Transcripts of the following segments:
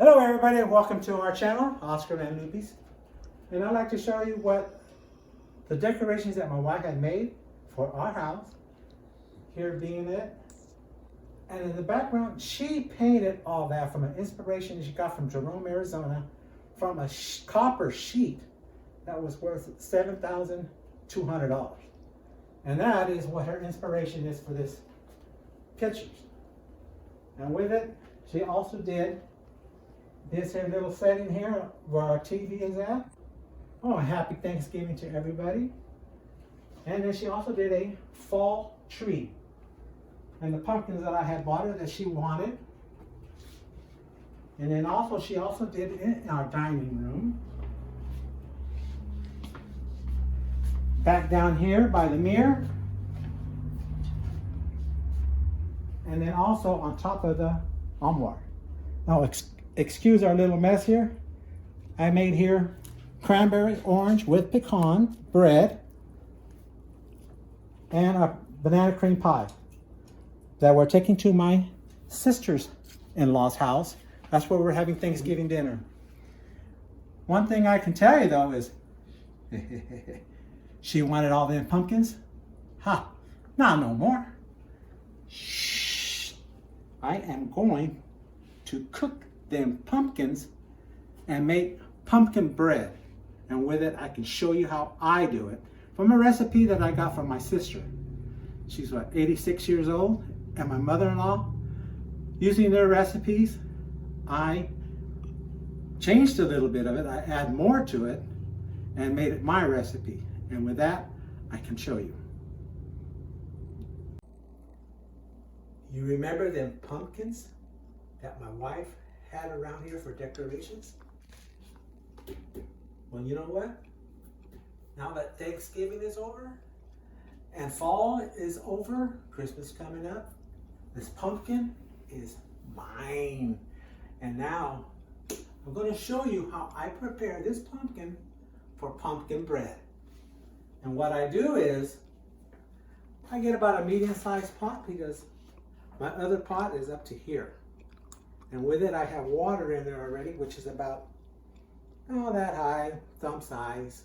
Hello everybody and welcome to our channel, Oscar and Loopies. And I'd like to show you what the decorations that my wife had made for our house. Here being it. And in the background, she painted all that from an inspiration she got from Jerome, Arizona, from a copper sheet that was worth $7,200. And that is what her inspiration is for this pictures. And with it, she also did this here little setting here where our TV is at. Oh, happy Thanksgiving to everybody. And then she also did a fall tree. And the pumpkins that I had bought her that she wanted. And then also she also did it in our dining room. Back down here by the mirror. And then also on top of the armoire. Now excuse our little mess here. I made here cranberry orange with pecan bread and a banana cream pie that we're taking to my sister's-in-law's house. That's where we're having Thanksgiving dinner. One thing I can tell you though is she wanted all them pumpkins. Ha, not no more. Shh, I am going to cook them pumpkins and make pumpkin bread. And with it, I can show you how I do it from a recipe that I got from my sister. She's what, 86 years old? And my mother-in-law, using their recipes, I changed a little bit of it. I add more to it and made it my recipe. And with that, I can show you. You remember them pumpkins that my wife had around here for decorations? Well, you know what? Now that Thanksgiving is over and fall is over, Christmas coming up, this pumpkin is mine. And now I'm going to show you how I prepare this pumpkin for pumpkin bread. And what I do is I get about a medium-sized pot because my other pot is up to here. And with it, I have water in there already, which is about, oh, that high, thumb size.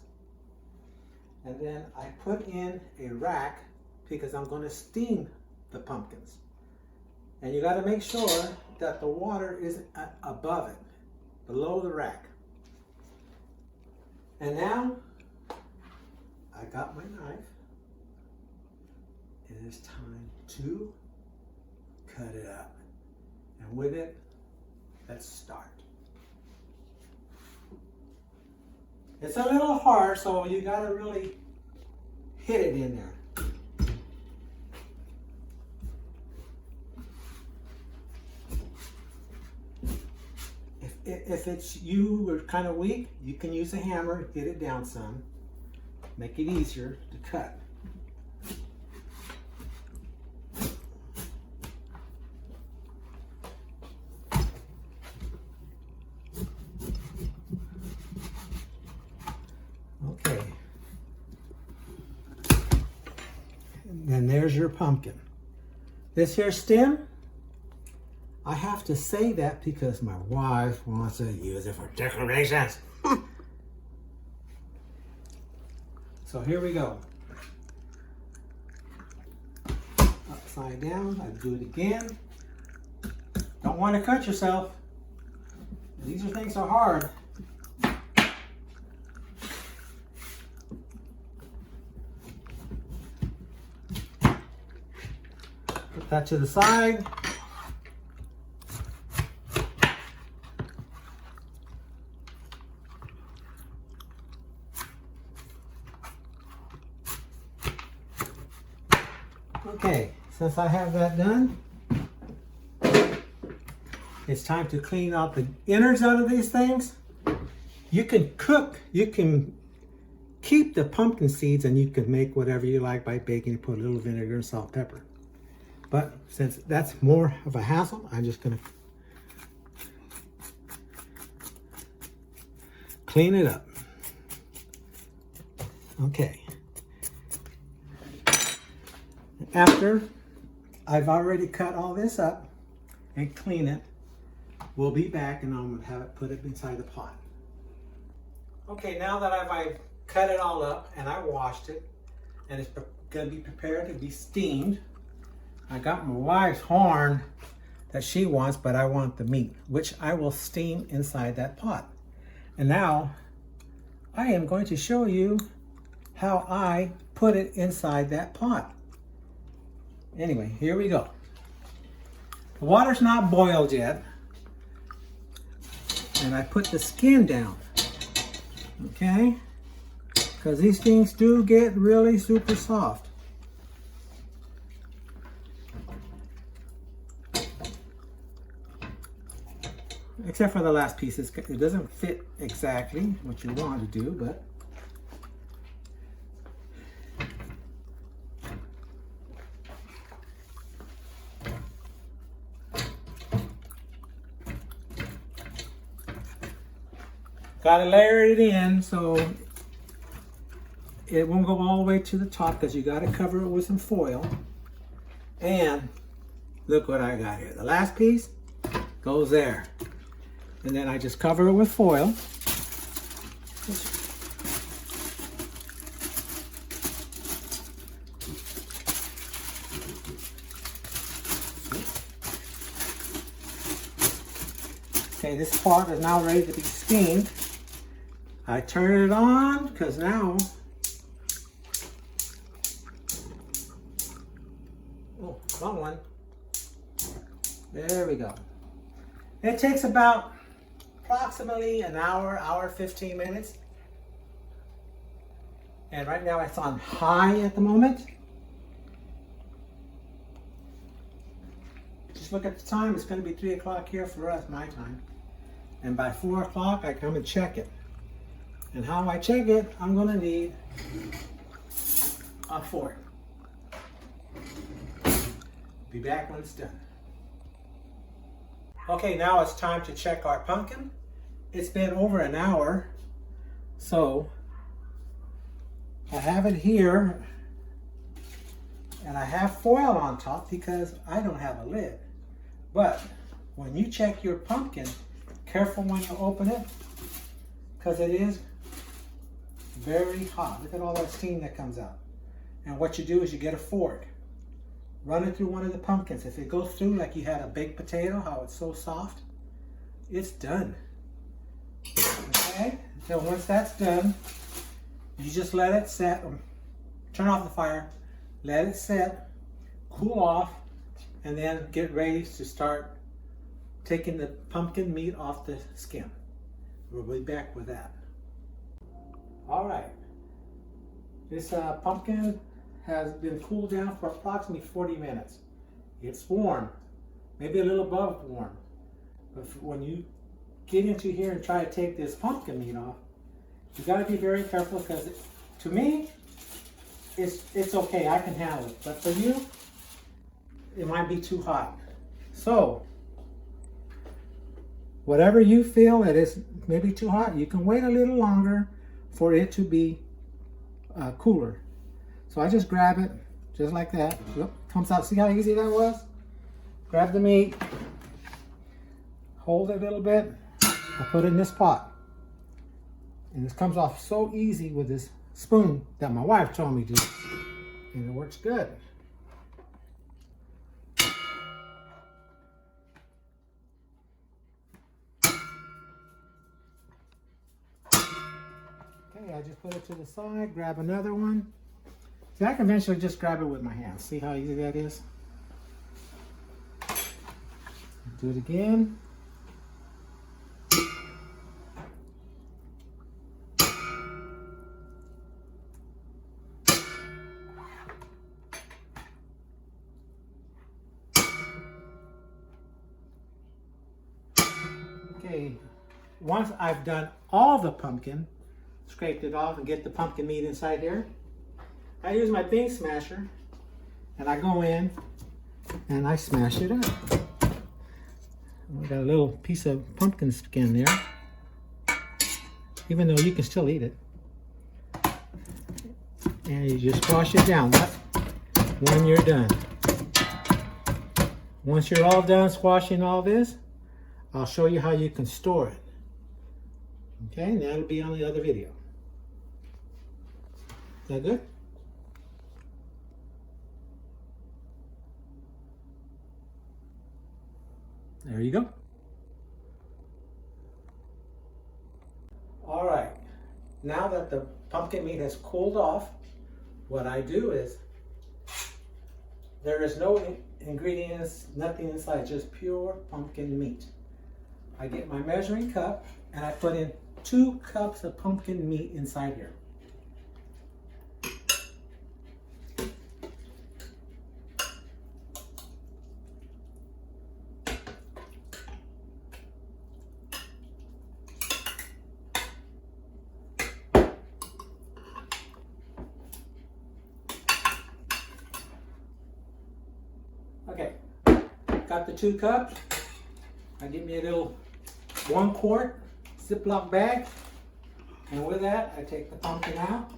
And then I put in a rack because I'm going to steam the pumpkins. And you got to make sure that the water isn't above it, below the rack. And now, I got my knife. It is time to cut it up. And with it, let's start. It's a little hard, so you gotta really hit it in there. If it's you were kind of weak, you can use a hammer, hit it down some, make it easier to cut. Okay. And there's your pumpkin. This here stem, I have to say that because my wife wants to use it for decorations. So here we go. Upside down, I do it again. Don't want to cut yourself. These are things are hard. Put that to the side. Okay, since I have that done, it's time to clean out the innards out of these things. You can cook, you can keep the pumpkin seeds and you can make whatever you like by baking and put a little vinegar and salt, pepper. But since that's more of a hassle, I'm just gonna clean it up. Okay. After I've already cut all this up and clean it, We'll be back and I'm gonna have it put it inside the pot. Okay, now that I've cut it all up and I washed it and it's gonna be prepared to be steamed. I got my wife's horn that she wants, but I want the meat, which I will steam inside that pot. And now I am going to show you how I put it inside that pot. Anyway, here we go. The water's not boiled yet. And I put the skin down. Okay? Because these things do get really super soft. Except for the last piece. It doesn't fit exactly what you want to do, but gotta layer it in so it won't go all the way to the top, because you gotta cover it with some foil. And look what I got here. The last piece goes there. And then I just cover it with foil. Okay, this part is now ready to be steamed. I turn it on because now, oh, wrong one. There we go. It takes about approximately an hour, hour 15 minutes. And right now it's on high at the moment. Just look at the time, it's going to be 3 o'clock here for us, my time. And by 4 o'clock I come and check it. And how I check it, I'm going to need a fork. Be back when it's done. Okay, now it's time to check our pumpkin. It's been over an hour, so I have it here, and I have foil on top because I don't have a lid. But when you check your pumpkin, careful when you open it, because it is very hot. Look at all that steam that comes out. And what you do is you get a fork, run it through one of the pumpkins. If it goes through like you had a baked potato, how it's so soft, it's done. Okay, so once that's done, you just let it set, turn off the fire, let it set, cool off, and then get ready to start taking the pumpkin meat off the skin. We'll be back with that. All right, this pumpkin has been cooled down for approximately 40 minutes. It's warm, maybe a little above warm. But when you get into here and try to take this pumpkin meat off, you got to be very careful, because to me, it's okay, I can handle it. But for you, it might be too hot. So, whatever you feel that is maybe too hot, you can wait a little longer for it to be cooler. So I just grab it, just like that. Look, comes out, see how easy that was? Grab the meat, hold it a little bit, I put it in this pot. And this comes off so easy with this spoon that my wife told me to. And it works good. Okay, I just put it to the side, grab another one. See, I can eventually just grab it with my hands. See how easy that is? Do it again. Okay, once I've done all the pumpkin, scraped it off and get the pumpkin meat inside here, I use my bean smasher and I go in and I smash it up. We got a little piece of pumpkin skin there, even though you can still eat it. And you just squash it down. That's when you're done. Once you're all done squashing all this, I'll show you how you can store it. Okay, and that'll be on the other video. Is that good? There you go. All right, now that the pumpkin meat has cooled off, what I do is, there is no ingredients, nothing inside, just pure pumpkin meat. I get my measuring cup and I put in 2 cups of pumpkin meat inside here. Okay, got the 2 cups. I get me a little 1 quart Ziploc bag, and with that I take the pumpkin out.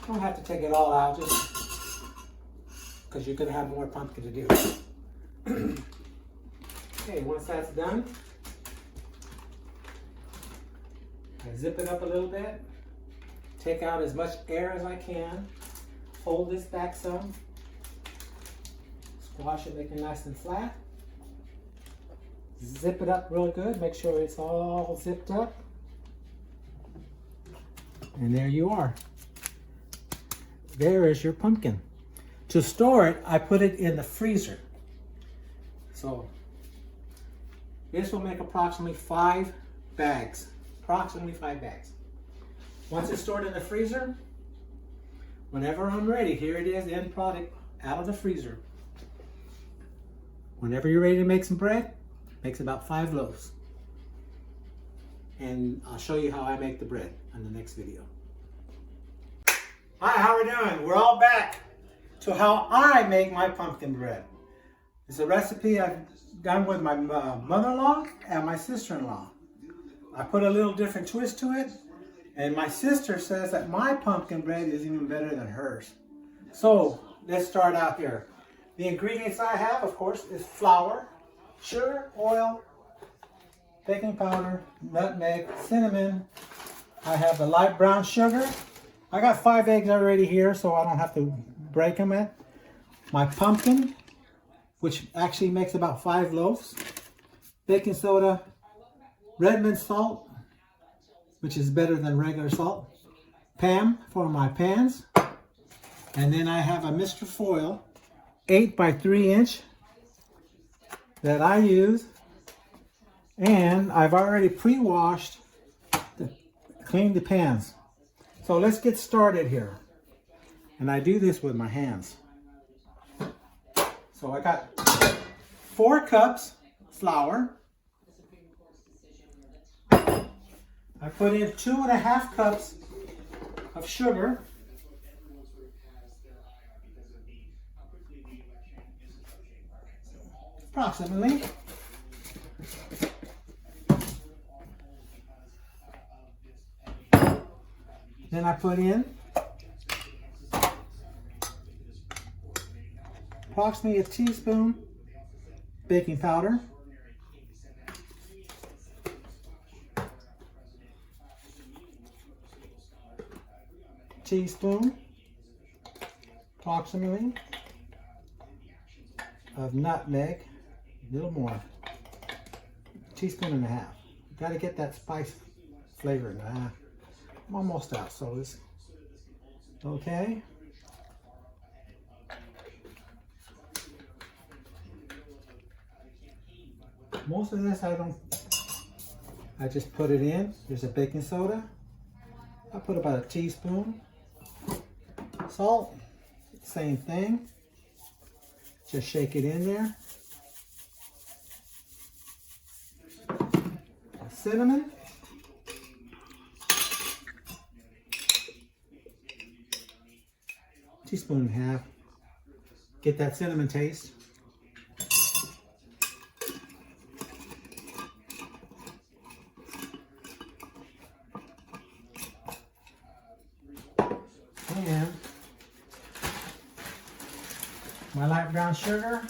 Don't have to take it all out, just because you're going to have more pumpkin to do. Okay, once that's done, I zip it up a little bit, take out as much air as I can, hold this back some, squash it, make it nice and flat, zip it up real good, make sure it's all zipped up, and there you are. There is your pumpkin. To store it, I put it in the freezer. So this will make approximately 5 bags. Approximately 5 bags. Once it's stored in the freezer, whenever I'm ready, here it is, the end product out of the freezer. Whenever you're ready to make some bread, makes about 5 loaves. And I'll show you how I make the bread on the next video. Hi, how are we doing? We're all back to how I make my pumpkin bread. It's a recipe I've done with my mother-in-law and my sister-in-law. I put a little different twist to it, and my sister says that my pumpkin bread is even better than hers. So let's start out here. The ingredients I have, of course, is flour, sugar, oil, baking powder, nutmeg, cinnamon. I have the light brown sugar. I got 5 eggs already here, so I don't have to break them in. My pumpkin, which actually makes about 5 loaves. Baking soda, Redmond salt, which is better than regular salt. Pam for my pans. And then I have a Mr. Foil 8 by 3 inch that I use. And I've already pre-washed, cleaned the pans. So let's get started here. And I do this with my hands. So I got 4 cups flour. I put in 2.5 cups of sugar. Approximately. Then I put in approximately a teaspoon baking powder, teaspoon approximately of nutmeg, a little more, teaspoon and a half. Got to get that spice flavor. I'm almost out, so it's okay. Most of this I just put it in. There's a baking soda. I put about a teaspoon. Salt, same thing. Just shake it in there. Cinnamon. Teaspoon and a half. get that cinnamon taste. And my light brown sugar.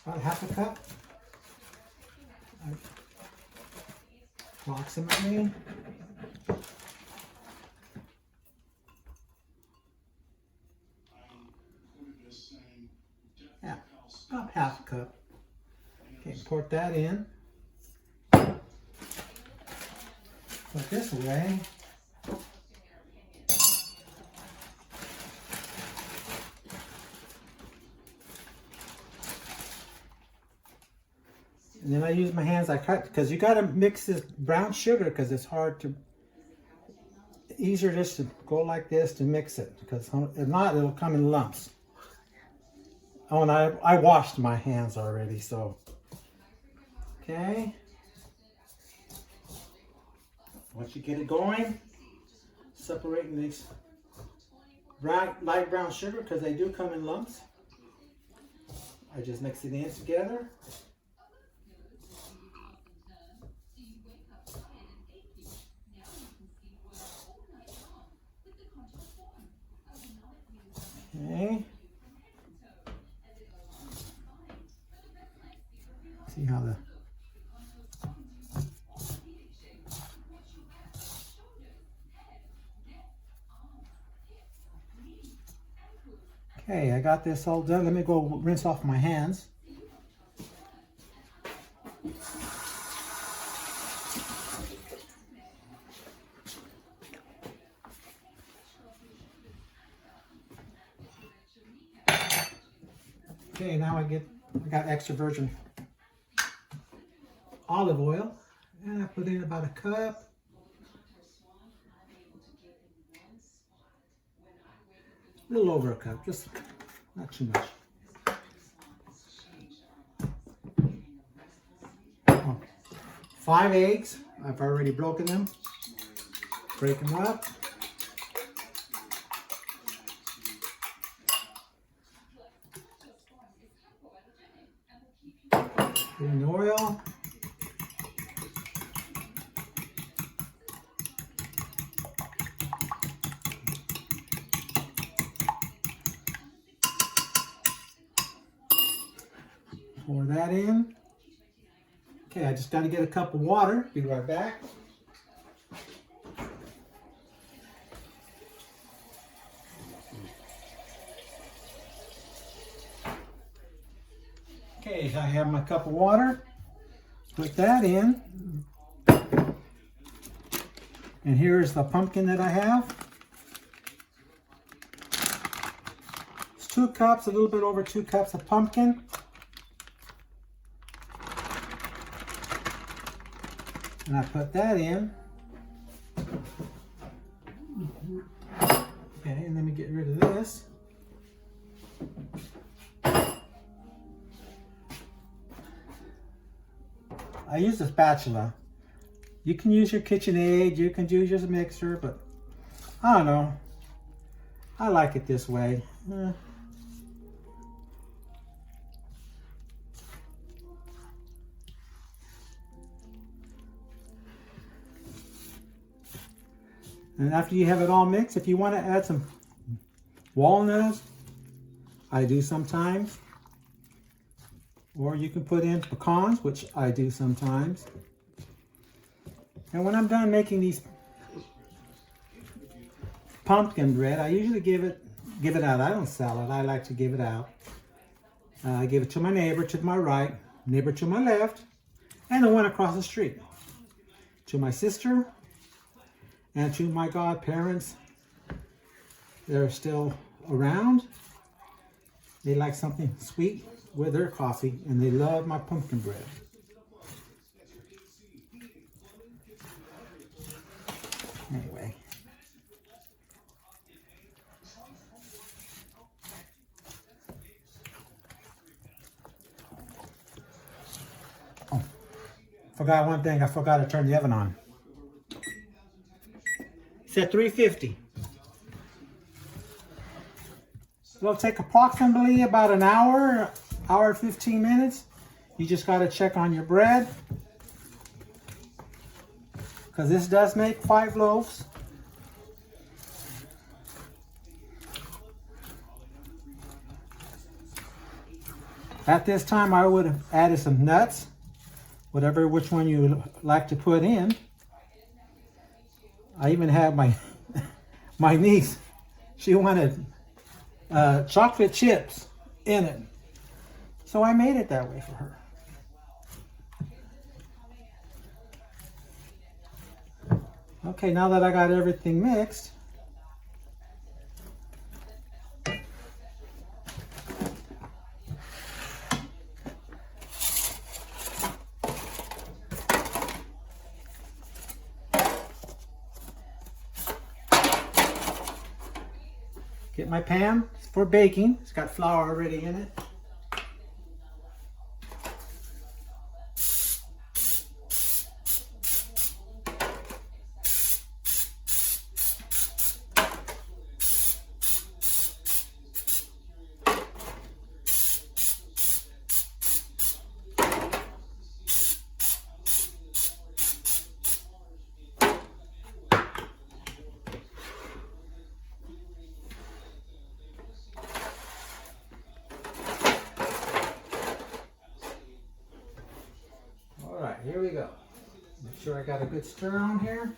About half a cup. Approximately. Yeah, about half a cup. Okay, pour that in. Put this away. And then I use my hands. I cut because you got to mix this brown sugar because it's hard to. Easier just to go like this to mix it because if not, it'll come in lumps. Oh, and I washed my hands already, so okay. Once you get it going, separating these light brown sugar because they do come in lumps. I just mix it in together. Okay. See how the okay, I got this all done. Let me go rinse off my hands. Okay, now I got extra virgin olive oil, and I put in about a cup. A little over a cup, just not too much. Oh, 5 eggs. I've already broken them. Break them up. Put in the oil. Pour that in. Okay, I just got to get a cup of water. Be right back. Okay, I have my cup of water. Put that in. And here's the pumpkin that I have. It's 2 cups, a little bit over 2 cups of pumpkin. And I put that in. Okay, and let me get rid of this. I use a spatula. You can use your KitchenAid, you can use your mixer, but I don't know. I like it this way. And after you have it all mixed, if you want to add some walnuts, I do sometimes. Or you can put in pecans, which I do sometimes. And when I'm done making these pumpkin bread, I usually give it out. I don't sell it. I like to give it out. I give it to my neighbor to my right, neighbor to my left, and the one across the street. To my sister, and to my godparents. They're still around. They like something sweet with their coffee, and they love my pumpkin bread. Anyway. Oh, forgot one thing. I forgot to turn the oven on. It's at 350. it'll take approximately about an hour, hour 15 minutes. You just got to check on your bread, because this does make 5 loaves. At this time, I would have added some nuts, which one you would like to put in. I even have my my niece. She wanted chocolate chips in it, so I made it that way for her. Okay, now that I got everything mixed, get my pan for baking. It's got flour already in it. Here we go. Make sure I got a good stir on here.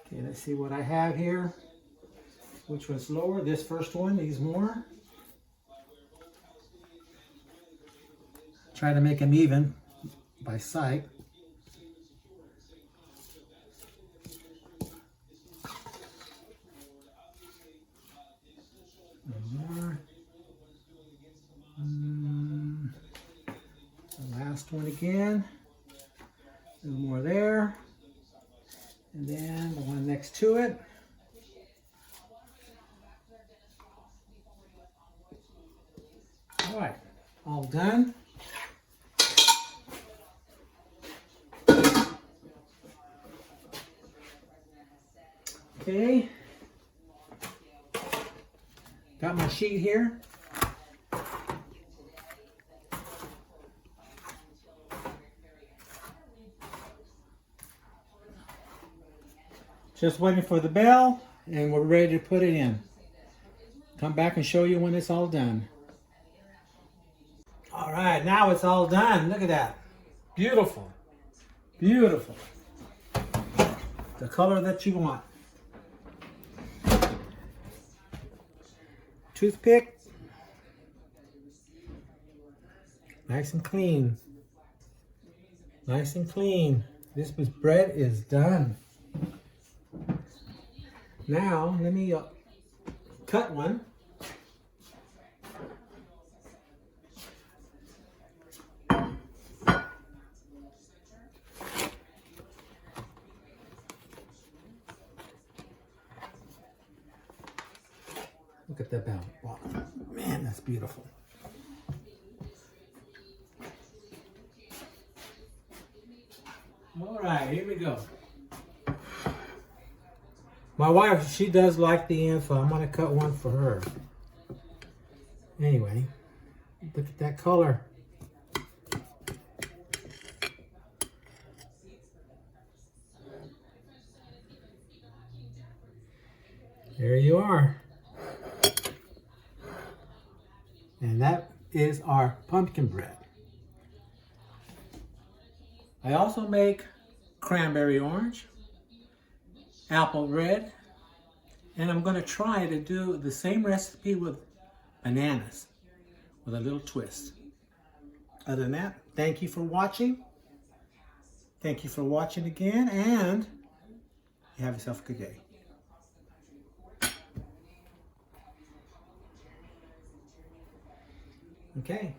Okay, let's see what I have here. Which one's lower? This first one needs more. Try to make them even by sight. More. The last one again. A little more there. And then the one next to it. All right, all done. Okay, got my sheet here. Just waiting for the bell, and we're ready to put it in. Come back and show you when it's all done. All right, now it's all done. Look at that. Beautiful. Beautiful. The color that you want. Toothpick. Nice and clean. Nice and clean. This bread is done. Now, let me cut one. Look at that bell. Wow. Man, that's beautiful. All right, here we go. My wife, she does like the info. I'm going to cut one for her. Anyway, look at that color. There you are. And that is our pumpkin bread. I also make cranberry orange, apple red, and I'm going to try to do the same recipe with bananas with a little twist. Other than that, thank you for watching. Thank you for watching again, and you have yourself a good day. Okay.